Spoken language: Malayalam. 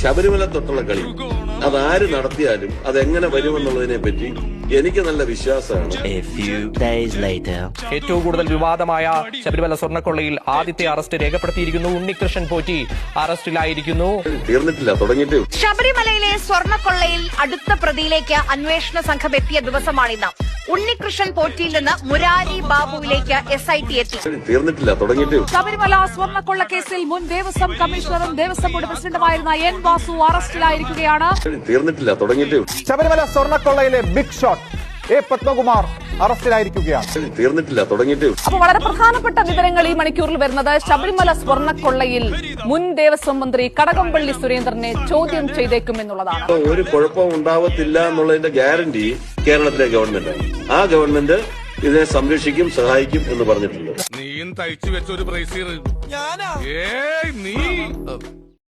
ശബരിമല തൊട്ടുള്ള കളി അതാര് നടത്തിയാലും അതെങ്ങനെ വരുമെന്നുള്ളതിനെ പറ്റി എനിക്ക് നല്ല വിശ്വാസമാണ്. ഏറ്റവും കൂടുതൽ വിവാദമായ ശബരിമല സ്വർണ്ണക്കൊള്ളയിൽ ആദ്യത്തെ അറസ്റ്റ് രേഖപ്പെടുത്തിയിരിക്കുന്നു. ഉണ്ണികൃഷ്ണൻ പോറ്റി അറസ്റ്റിലായിരിക്കുന്നു. തീർന്നിട്ടില്ല, തുടങ്ങിയിട്ട്. ശബരിമലയിലെ സ്വർണ്ണക്കൊള്ളയിൽ അടുത്ത പ്രതിയിലേക്ക് അന്വേഷണ സംഘം എത്തിയ ദിവസമാണിന്ന്. ഉണ്ണികൃഷ്ണൻ പോറ്റിയിൽ നിന്ന് മുരാരി ബാബുവിലേക്ക് SIT എത്തി. തീർന്നിട്ടില്ല, തുടങ്ങിയിട്ട്. ശബരിമല സ്വർണ്ണക്കൊള്ള കേസിൽ മുൻ ദേവസ്വം കമ്മീഷണറും ദേവസ്വം ബോർഡ് പ്രസിഡന്റുമായിരുന്ന N വാസു അറസ്റ്റിലായിരിക്കുകയാണ്. തീർന്നിട്ടില്ല, തുടങ്ങിയിട്ട്. ശബരിമല സ്വർണ്ണക്കൊള്ളയിലെ ബിഗ് ഷോട്ട് A പത്മകുമാർ അറസ്റ്റിലായിരിക്കുകയാണ്. തീർന്നിട്ടില്ല, തുടങ്ങിയിട്ട്. അപ്പോൾ വളരെ പ്രധാനപ്പെട്ട വിവരങ്ങൾ ഈ മണിക്കൂറിൽ വരുന്നത് ശബരിമല സ്വർണ്ണക്കൊള്ളയിൽ മുൻ ദേവസ്വം മന്ത്രി കടകംപള്ളി സുരേന്ദ്രനെ ചോദ്യം ചെയ്തേക്കുമെന്നുള്ളതാണ്. ഒരു കുഴപ്പവും ഉണ്ടാവത്തില്ല എന്നുള്ളതിന്റെ ഗ്യാരണ്ടി കേരളത്തിലെ ഗവൺമെന്റാണ്. ആ ഗവൺമെന്റ് ഇതിനെ സംരക്ഷിക്കും, സഹായിക്കും എന്ന് പറഞ്ഞിട്ടുണ്ട്. നീയും തയ്ച്ചു വെച്ച ഒരു ബ്രേസിയർ